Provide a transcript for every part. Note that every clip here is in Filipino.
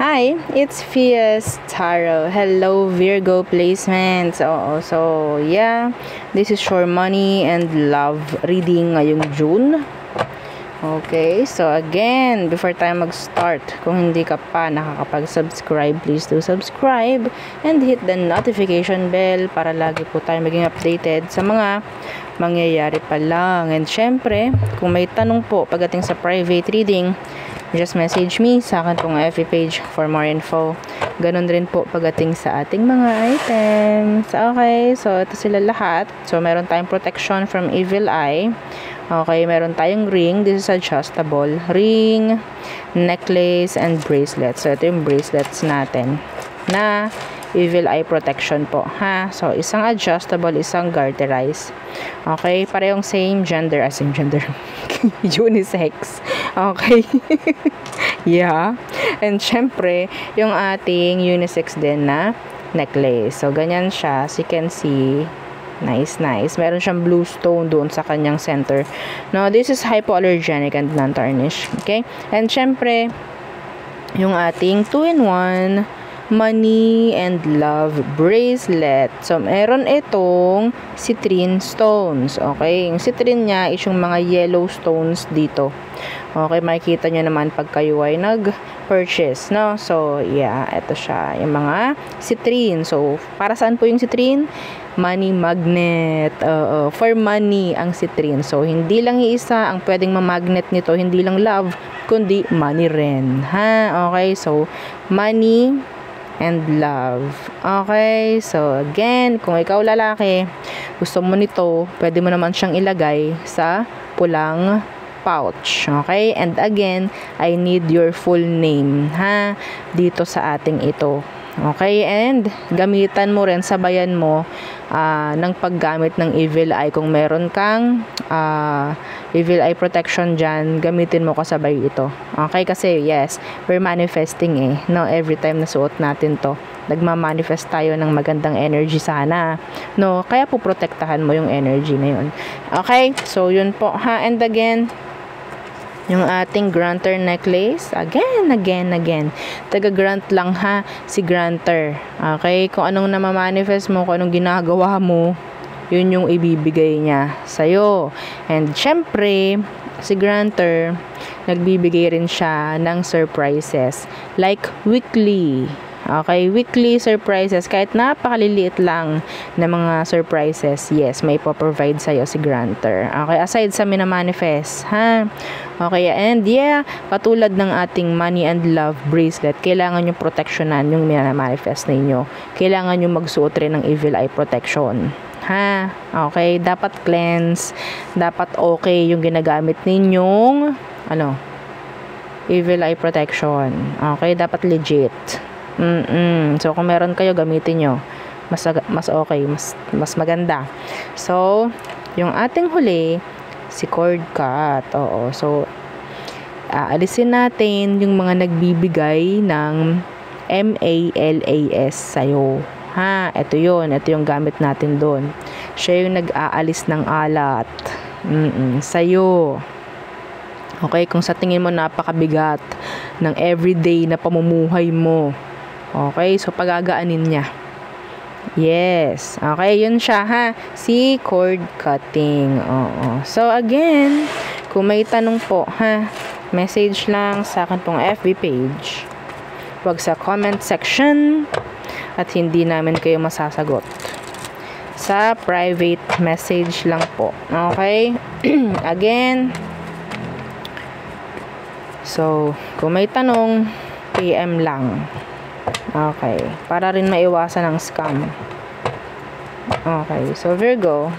Hi, it's Fias Tarot. Hello, Virgo placements. So yeah, this is your money and love reading ngayong June. Okay, so again, before tayo mag-start, kung hindi ka pa nakakapag-subscribe, please do subscribe and hit the notification bell para lagi po tayo maging updated sa mga mangyayari pa lang. And syempre, kung may tanong po pagdating sa private reading, just message me sa akin pong FB page for more info. Ganon rin po pagdating sa ating mga items. Okay, so ito sila lahat. So meron tayong protection from evil eye. Okay, meron tayong ring. This is adjustable. Ring, necklace, and bracelet. So ito yung bracelets natin na evil eye protection po, ha? So isang adjustable, isang garterized. Okay, parehong same gender, unisex. Okay. Yeah. And syempre, yung ating unisex din na necklace. So ganyan siya. As you can see, nice. Meron siyang blue stone doon sa kanyang center. Now, this is hypoallergenic and non-tarnish. Okay? And syempre, yung ating 2-in-1 money and love bracelet. So, meron itong citrine stones. Okay? Yung citrine niya is yung mga yellow stones dito. Okay, makikita nyo naman pag kayo ay nag-purchase, no? So, yeah, ito siya. Yung mga citrine. So, para saan po yung citrine? Money magnet. For money ang citrine. So, hindi lang isa ang pwedeng mamagnet nito. Hindi lang love, kundi money rin. Ha? Okay, so, money and love. Okay, so, again, kung ikaw lalaki, gusto mo nito, pwede mo naman siyang ilagay sa pulang pouch. Okay? And again, I need your full name, ha? Dito sa ating ito. Okay? And gamitan mo rin, sabayan mo ng paggamit ng evil eye. Kung meron kang evil eye protection dyan, gamitin mo kasabay ito. Okay? Kasi, yes, we're manifesting no? Every time na suot natin to, nagmamanifest tayo ng magandang energy sana. No? Kaya po protektahan mo yung energy na yun. Okay? So, yun po, ha? And again, yung ating granter necklace, again. Taga-grant lang, ha, si granter. Okay? Kung anong namamanifest mo, kung anong ginagawa mo, yun yung ibibigay niya sa'yo. And syempre, si granter, nagbibigay rin siya ng surprises. Like weekly. Okay, weekly surprises, kahit napakaliliit lang na mga surprises, yes, may po-provide sa'yo si granter. Okay, aside sa minamanifest, ha? Okay, and yeah, katulad ng ating money and love bracelet, kailangan nyo protectionan yung minamanifest ninyo. Kailangan nyo magsuot rin ng evil eye protection. Ha? Okay, dapat cleanse, dapat okay yung ginagamit ninyong, evil eye protection. Okay, dapat legit. So, kung meron kayo, gamitin nyo. Mas okay, mas maganda. So, yung ating huli, si cord cut. Oo. So, aalisin natin yung mga nagbibigay ng MALAS sa'yo. Ha? Ito yun. Ito yung gamit natin doon. Siya yung nag-aalis ng alat. Sa'yo. Okay? Kung sa tingin mo napakabigat ng everyday na pamumuhay mo. Okay, so pagagaanin niya. Yes. Okay, yun siya, ha. Si cord cutting. Oo. So again, kung may tanong po, ha, message lang sa akin pong FB page. Huwag sa comment section at hindi namin kayo masasagot. Sa private message lang po. Okay? Again. So, kung may tanong, PM lang. Okay. Para rin maiwasan ang scam. Okay. So, Virgo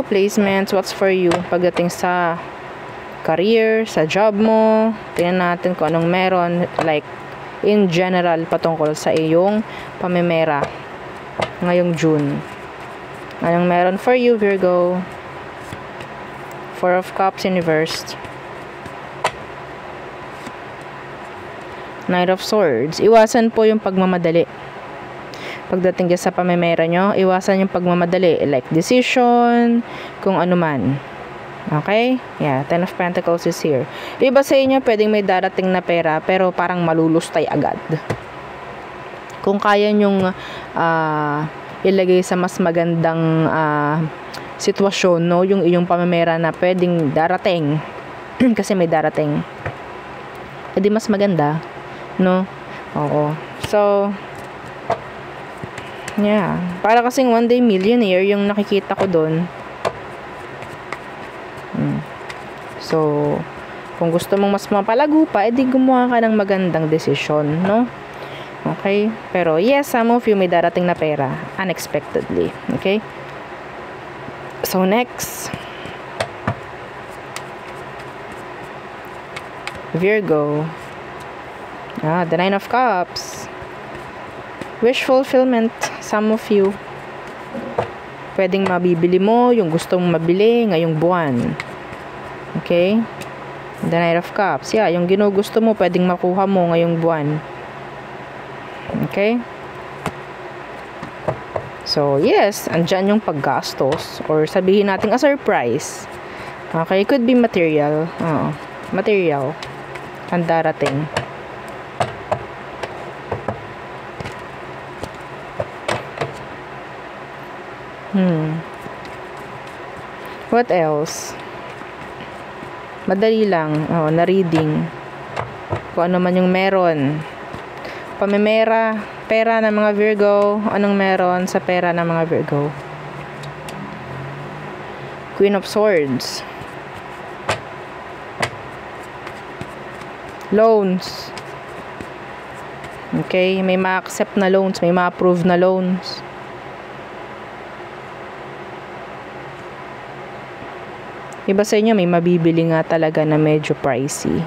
placements, what's for you pagdating sa career, sa job mo. Tingnan natin kung anong meron. Like, in general, patungkol sa iyong pamimera ngayong June. Anong meron for you, Virgo? Four of Cups inversed. Knight of Swords. Iwasan po yung pagmamadali. Pagdating sa pamimera nyo, iwasan yung pagmamadali. Like decision, kung ano man. Okay? Yeah, Ten of Pentacles is here. Iba sa inyo, pwedeng may darating na pera, pero parang malulustay agad. Kung kaya nyong ilagay sa mas magandang sitwasyon, no, yung iyong pamamera na pwedeng darating, kasi may darating, edi mas maganda, no? Oo. So, yeah. Para kasing one day millionaire yung nakikita ko doon. So, kung gusto mong mas mapalago pa, edi gumawa ka ng magandang desisyon, no? Okay? Pero yes, some of you may darating na pera unexpectedly. Okay? So, next. Virgo. The Nine of Cups. Wish fulfillment, some of you. Pwedeng mabibili mo yung gusto mong mabili ngayong buwan. Okay? The Knight of Cups. Yeah, yung ginugusto mo, pwedeng makuha mo ngayong buwan. Okay? So, yes, andyan yung paggastos. Or sabihin natin a surprise. Okay? Could be material. Material. Ang darating. What else? Madali lang. Na-reading. Kung ano man yung meron. Pamemera, pera ng mga Virgo. Anong meron sa pera ng mga Virgo? Queen of Swords. Loans. Okay? May ma-accept na loans. May ma-approve na loans. Iba sa inyo, may mabibili nga talaga na medyo pricey.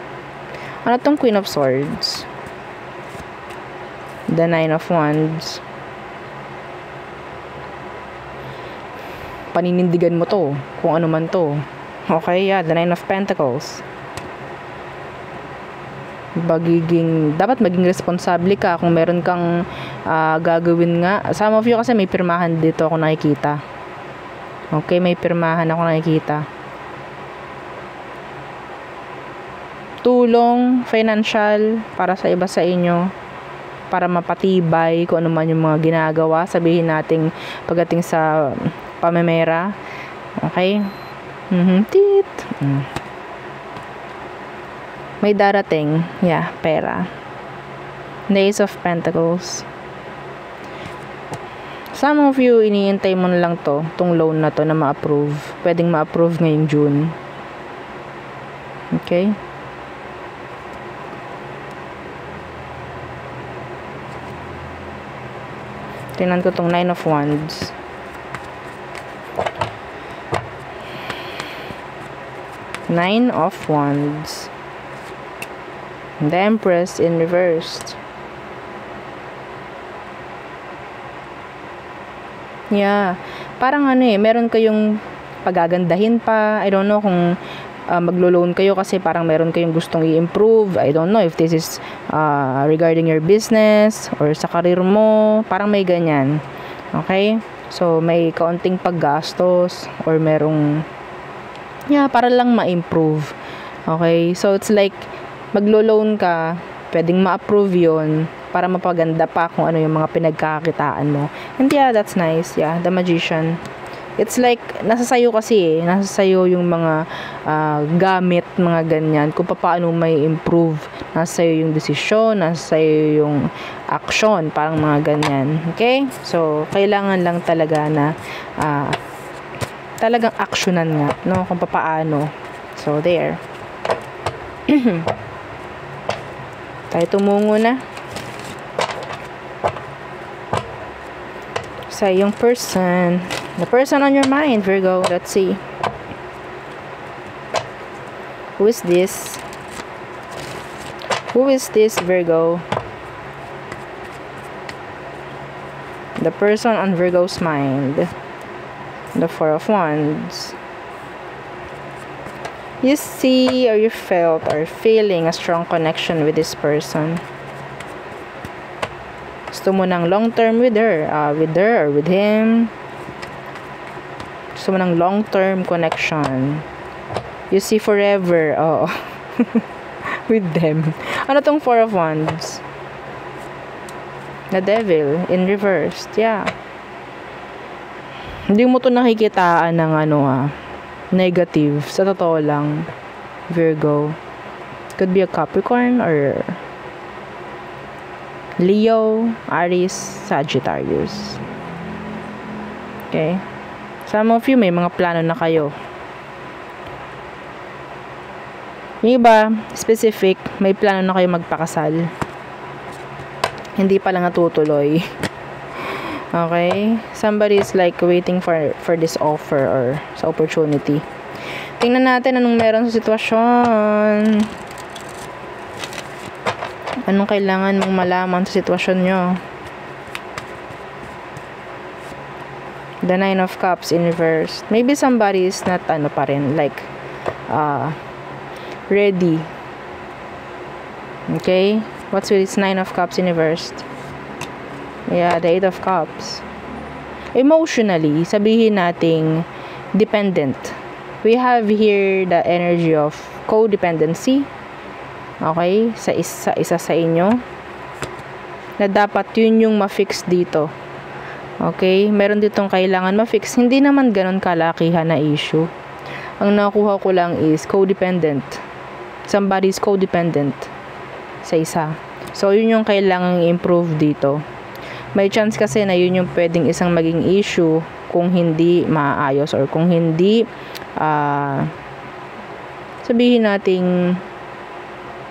Ano tong Queen of Swords? The Nine of Wands. Paninindigan mo to, kung ano man to. Okay, yeah, the Nine of Pentacles. Dapat maging responsable ka kung meron kang gagawin nga. Some of you kasi may pirmahan dito ako nakikita. Okay, may pirmahan ako nakikita. Tulong financial para sa iba sa inyo, para mapatibay kung ano man yung mga ginagawa, sabihin nating pagdating sa pamemera. Okay? Tit. May darating, yeah, pera. Ace of Pentacles. Some of you, iniintay mo na lang tong loan na to na ma-approve. Pwedeng ma-approve ngayong June. Okay? Tingnan ko tong Nine of Wands. Nine of Wands. The Empress in reversed. Yeah. Parang meron kayong pagagandahin pa. I don't know kung maglo-loan kayo kasi parang meron kayong gustong i-improve. I don't know if this is regarding your business or sa karir mo. Parang may ganyan. Okay? So, may kaunting paggastos or merong para lang ma-improve. Okay? So, it's like maglo-loan ka, pwedeng ma-approve yun para mapaganda pa kung ano yung mga pinagkakakitaan mo. And yeah, that's nice. Yeah, the Magician. It's like, nasa sayo kasi nasa sayo yung mga gamit, mga ganyan, kung paano may improve. Nasa sayo yung desisyon, nasa sayo yung action, parang mga ganyan. Okay? So, kailangan lang talaga na talagang actionan nga, no? Kung paano. So, there. Tayo tumungo na sa yung person. The person on your mind, Virgo. Let's see. Who is this? Who is this, Virgo? The person on Virgo's mind. The Four of Wands. You see or you felt or feeling a strong connection with this person. Gusto mo ng long term with her or with him. Gusto mo ng long term connection. You see forever. Oo. With them. Ano tong Four of Wands? The Devil in reversed. Yeah. Hindi mo to nakikitaan ng negative. Sa totoo lang, Virgo. Could be a Capricorn or Leo, Aries, Sagittarius. Okay? Some of you may mga plano na kayo. Yung iba, specific, may plano na kayo magpakasal. Hindi pa lang natutuloy. Okay? Somebody is like waiting for this offer or sa opportunity. Tingnan natin anong meron sa sitwasyon. Anong kailangan mong malaman sa sitwasyon nyo? The Nine of Cups in reverse. Maybe somebody is not pa rin, like ready. Okay? What's with this Nine of Cups in reverse? Yeah, the Eight of Cups. Emotionally, sabihin nating dependent. We have here the energy of codependency. Okay? Sa isa sa inyo. Na dapat yun yung ma-fix dito. Okay? Meron ditong kailangan ma-fix. Hindi naman ganon kalakihan na issue. Ang nakuha ko lang is codependent. Somebody's codependent sa isa. So, yun yung kailangang improve dito. May chance kasi na yun yung pwedeng isang maging issue kung hindi maayos or kung hindi sabihin nating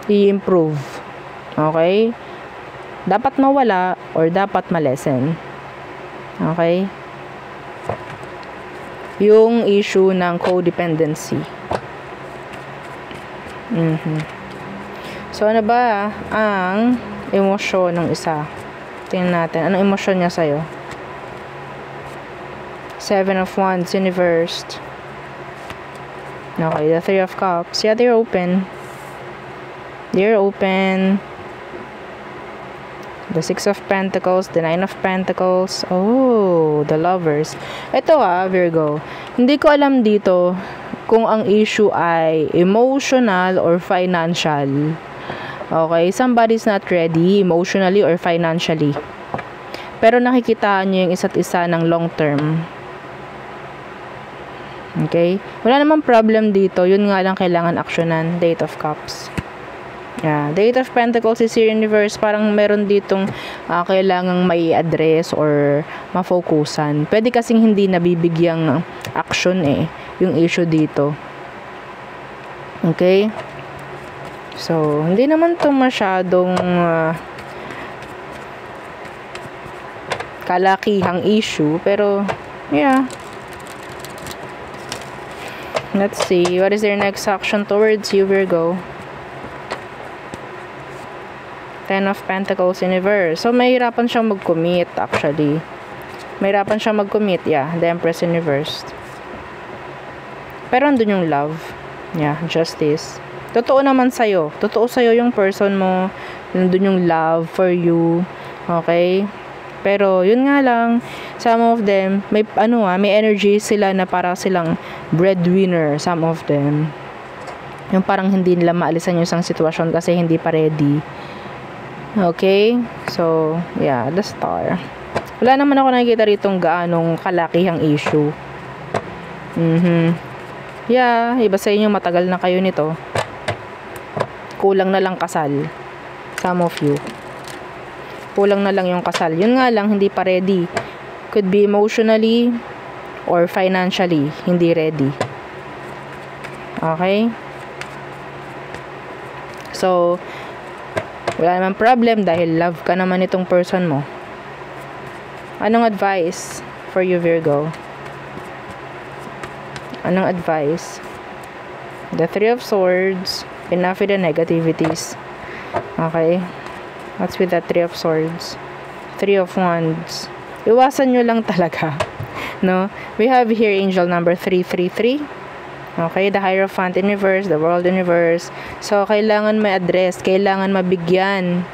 i-improve. Okay? Dapat mawala or dapat malesen. Okay? Yung issue ng codependency. So, ano ba ang emosyon ng isa? Tingnan natin. Anong emosyon niya sa'yo? Seven of Wands in reversed. Okay, the Three of Cups. Yeah, they're open. They're open. The Six of Pentacles, the Nine of Pentacles. Oh, the Lovers. Ito Virgo. Hindi ko alam dito kung ang issue ay emotional or financial. Okay, somebody's not ready emotionally or financially. Pero nakikita niyo yung isa't isa ng long term. Okay? Wala namang problem dito. Yun nga lang kailangan aksyonan. Eight of Cups. Yeah. The Eight of Pentacles is here in reverse. Parang meron ditong kailangang may address or mafokusan. Pwede kasing hindi nabibigyang action yung issue dito. Okay? So, hindi naman to masyadong kalakihang issue. Pero, yeah. Let's see. What is their next action towards you, Virgo? Ten of Pentacles in reverse. So, mahirapan siyang mag-commit, actually. Mahirapan siyang mag-commit, yeah. The Empress in reverse. Pero andun yung love. Yeah, justice. Totoo naman sa'yo. Totoo sa'yo yung person mo. Nandun yung love for you. Okay? Pero, yun nga lang, some of them, may energy sila na para silang breadwinner, some of them. Yung parang hindi nila maalisan yung isang sitwasyon kasi hindi pa ready. Okay? So, yeah, the Star. Wala naman ako nakikita ritong gaanong kalakihang issue. Yeah, iba sa inyo, matagal na kayo nito. Kulang na lang kasal. Some of you. Kulang na lang yung kasal. Yun nga lang, hindi pa ready. Could be emotionally or financially hindi ready. Okay? So, wala naman problem dahil love ka naman itong person mo. Anong advice for you, Virgo? Anong advice? The Three of Swords. Enough with the negativities. Okay? What's with the Three of Swords? Three of Wands. Iwasan nyo lang talaga. No? We have here angel number 333. Okay? The Hierophant in reverse. The World in reverse. So, kailangan may address. Kailangan mabigyan.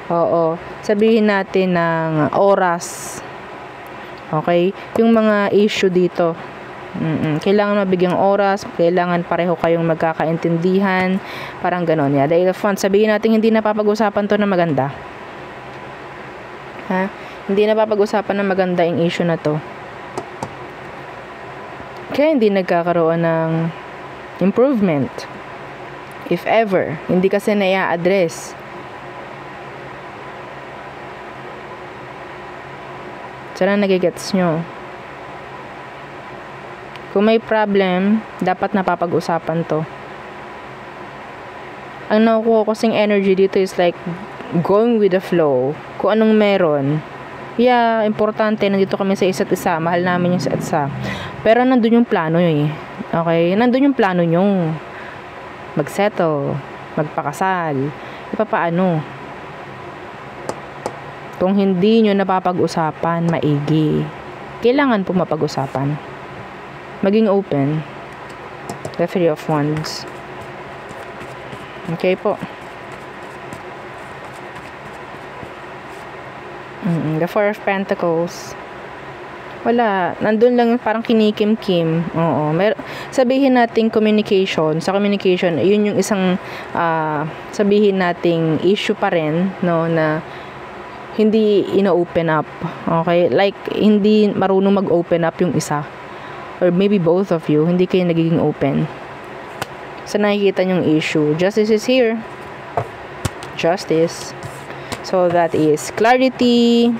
Oo. Sabihin natin ng oras. Okay? Yung mga issue dito. Kailangan mabigyang oras, kailangan pareho kayong magkakaintindihan, parang ganon. Yeah, the elephant, sabihin natin hindi napapag-usapan to na maganda. Ha? Hindi napapag-usapan na maganda yung issue na to. Kaya hindi nagkakaroon ng improvement. If ever, hindi kasi na-address. Sana nagigets nyo. Kung may problem, dapat napapag-usapan to. Ang nakukuha ko kasing energy dito is like going with the flow. Kung anong meron. Yeah, importante. Nandito kami sa isa't isa. Mahal namin yung isa't isa. Pero nandun yung plano eh. Okay? Nandun yung plano nyo. Mag-settle. Magpakasal. Paano? Kung hindi nyo napapag-usapan, maigi. Kailangan po mapag-usapan. Maging open. The Three of Wands. Okay po. The Four of Pentacles. Wala. Nandun lang parang kinikim-kim. Oo. Sabihin natin communication. Sa communication, yun yung isang sabihin nating issue pa rin, no, na hindi ina-open up. Okay? Like, hindi marunong mag-open up yung isa. Or maybe both of you, hindi kayo nagiging open. So, nakikita yung issue. Justice is here. Justice. So, that is clarity,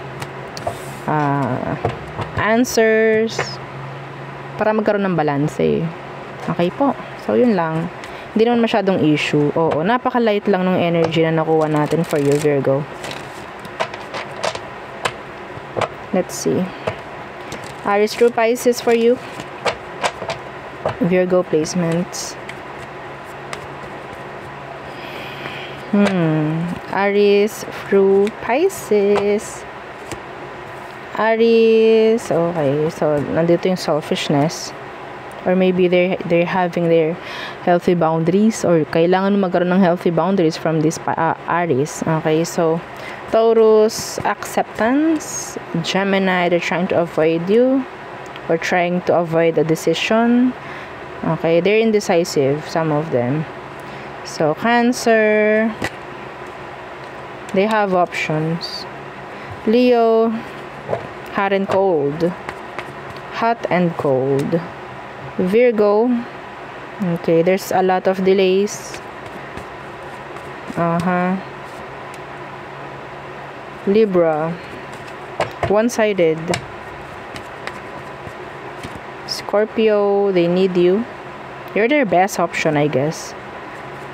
answers, para magkaroon ng balance. Okay po. So, yun lang. Hindi naman masyadong issue. Oo, napaka-light lang ng energy na nakuha natin for you, Virgo. Let's see. Aries through Pisces for you. Virgo placements. Aries through Pisces. Aries. Okay. So, nandito yung selfishness. Or maybe they're having their healthy boundaries. Or kailangan magkaroon ng healthy boundaries from this Aries. Okay. So, Taurus, acceptance. Gemini, they're trying to avoid you. Or trying to avoid a decision. Okay, they're indecisive, some of them. So, Cancer, they have options. Leo, hot and cold. Hot and cold. Virgo, okay, there's a lot of delays. Libra, one-sided. Scorpio, they need you. You're their best option, I guess.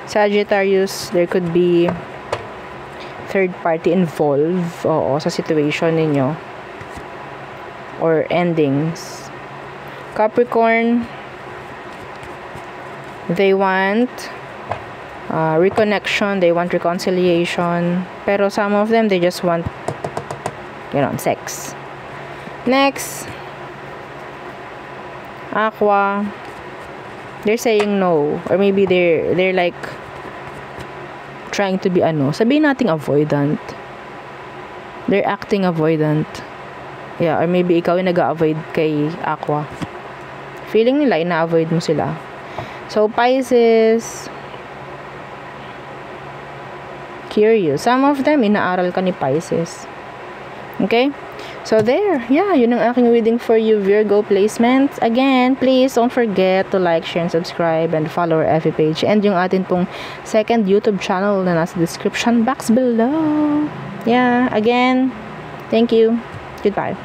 Sagittarius, there could be third party involved sa situation ninyo. Or endings. Capricorn, they want reconnection, they want reconciliation. Pero some of them, they just want, sex. Next, Aqua, they're saying no, or maybe they're like trying to be sabihin nating avoidant. They're acting avoidant. Yeah, or maybe ikaw yung nag-a-avoid kay Aqua. Feeling nila ina-avoid mo sila. So Pisces, curious. Some of them inaaral ka ni Pisces. Okay? So there, yeah, yun ang aking reading for you, Virgo placements. Again, please don't forget to like, share, and subscribe, and follow our FB page. And yung atin pong second YouTube channel na nasa description box below. Yeah, again, thank you. Goodbye.